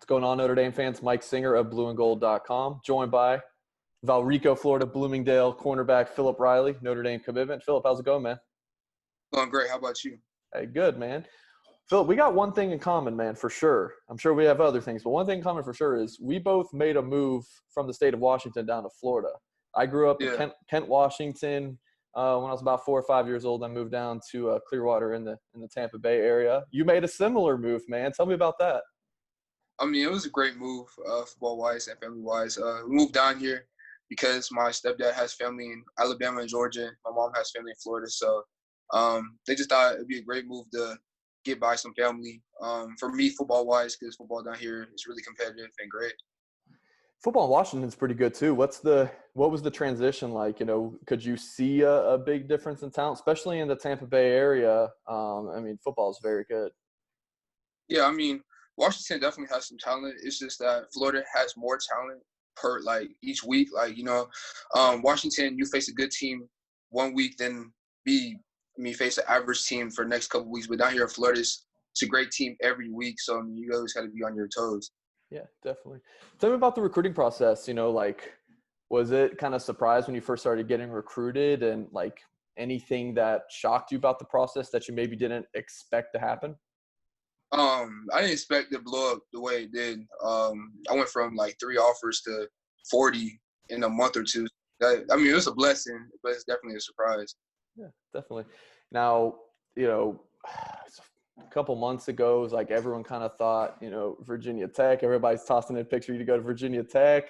going on, Notre Dame fans? Mike Singer of blueandgold.com, joined by Valrico, Florida, Bloomingdale, cornerback Philip Riley, Notre Dame commitment. Philip, how's it going, man? Going great. How about you? Hey, good, man. Philip, we got one thing in common, man, for sure. I'm sure we have other things, but one thing in common for sure is we both made a move from the state of Washington down to Florida. I grew up in Kent, Washington. When I was about 4 or 5 years old, I moved down to Clearwater in the Tampa Bay area. You made a similar move, man. Tell me about that. I mean, it was a great move, football-wise and family-wise. We moved down here because my stepdad has family in Alabama and Georgia. My mom has family in Florida. So they just thought it would be a great move to get by some family. For me, football-wise, because football down here is really competitive and great. Football in Washington's pretty good too. What was the transition like? You know, could you see a big difference in talent, especially in the Tampa Bay area? I mean, football is very good. Yeah, I mean, Washington definitely has some talent. It's just that Florida has more talent per each week. Washington, you face a good team one week, then face an average team for the next couple of weeks. But down here in Florida, it's a great team every week. So you always got to be on your toes. Yeah, definitely. Tell me about the recruiting process. You know, was it kind of surprised when you first started getting recruited, and anything that shocked you about the process that you maybe didn't expect to happen? I didn't expect it to blow up the way it did. I went from 3 offers to 40 in a month or two. It was a blessing, but it's definitely a surprise. Yeah, definitely. Now, a couple months ago, it was everyone kind of thought, Virginia Tech. Everybody's tossing in a picture you to go to Virginia Tech.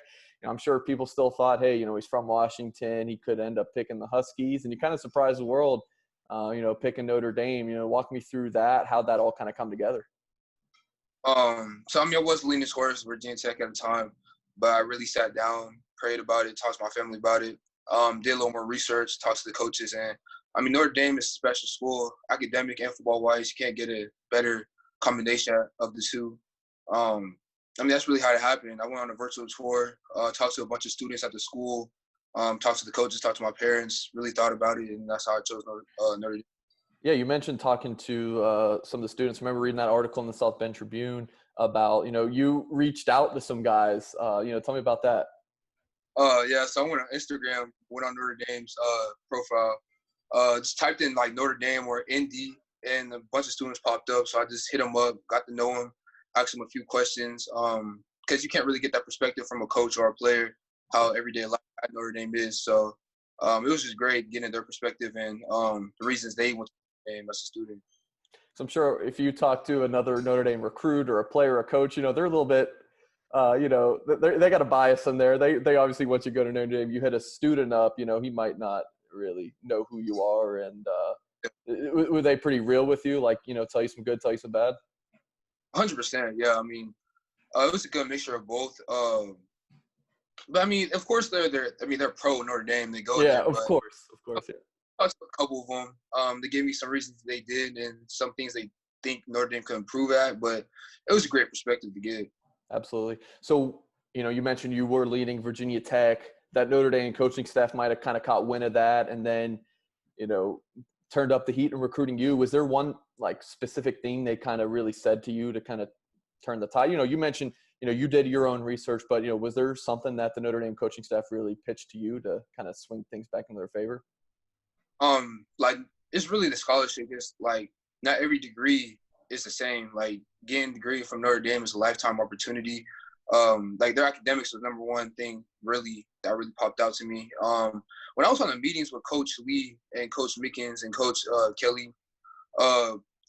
I'm sure people still thought, hey, he's from Washington. He could end up picking the Huskies. And you kind of surprised the world, picking Notre Dame. Walk me through that, how'd that all kind of come together? I was leaning towards Virginia Tech at the time, but I really sat down, prayed about it, talked to my family about it, did a little more research, talked to the coaches. And, Notre Dame is a special school, academic and football-wise. You can't get a better combination of the two. That's really how it happened. I went on a virtual tour, talked to a bunch of students at the school, talked to the coaches, talked to my parents, really thought about it, and that's how I chose Notre Dame. Yeah, you mentioned talking to some of the students. I remember reading that article in the South Bend Tribune about, you reached out to some guys. Tell me about that. So I went on Instagram, went on Notre Dame's profile, just typed in Notre Dame or Indy, and a bunch of students popped up. So I just hit them up, got to know them, asked them a few questions, because you can't really get that perspective from a coach or a player, how everyday life at Notre Dame is. So it was just great getting their perspective and the reasons they went to Notre Dame as a student. So I'm sure if you talk to another Notre Dame recruit or a player or a coach, they're a little bit, they got a bias in there. They obviously want you to go to Notre Dame. You hit a student up, he might not really know who you are. And were they pretty real with you? Tell you some good, tell you some bad? 100%. Yeah. It was a good mixture of both. But of course they're pro Notre Dame. They go there. Of course. Yeah. I talked to a couple of them. They gave me some reasons they did and some things they think Notre Dame could improve at. But it was a great perspective to get. Absolutely. So, you mentioned you were leading Virginia Tech. That Notre Dame coaching staff might have kind of caught wind of that and then, turned up the heat in recruiting you. Was there one specific thing they kind of really said to you to kind of turn the tide? You mentioned, you did your own research, but, was there something that the Notre Dame coaching staff really pitched to you to kind of swing things back in their favor? It's really the scholarship. It's not every degree is the same. Getting a degree from Notre Dame is a lifetime opportunity. Their academics was number one thing that really popped out to me. When I was on the meetings with Coach Lee and Coach Mickens and Coach Kelly,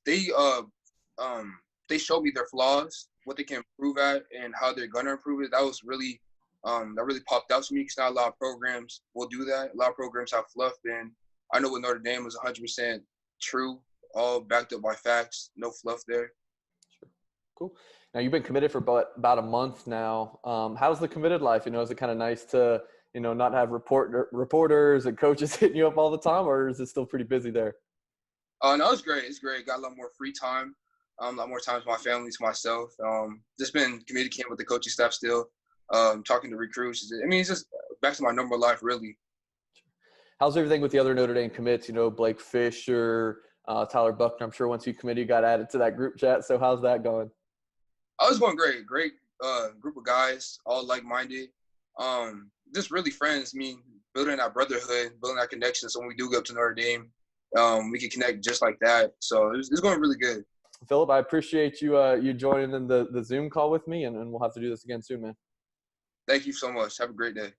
they showed me their flaws, what they can improve at, and how they're gonna improve it. That was really that really popped out to me because not a lot of programs will do that. A lot of programs have fluff, and I know what Notre Dame was 100% true, all backed up by facts, no fluff there. Sure. Cool. Now, you've been committed for about a month now. How's the committed life? Is it kind of nice to, not have reporters and coaches hitting you up all the time, or is it still pretty busy there? No, it's great. It's great. Got a lot more free time, a lot more time to my family, to myself. Just been communicating with the coaching staff still, talking to recruits. It's just back to my normal life, really. How's everything with the other Notre Dame commits? Blake Fisher, Tyler Buckner. I'm sure once you committed, you got added to that group chat. So how's that going? Oh, it's going great. Great group of guys, all like-minded. Just really friends. I mean, building that brotherhood, building that connection. So when we do go up to Notre Dame, we can connect just like that. So it's going really good. Philip, I appreciate you joining in the Zoom call with me, and we'll have to do this again soon, man. Thank you so much. Have a great day.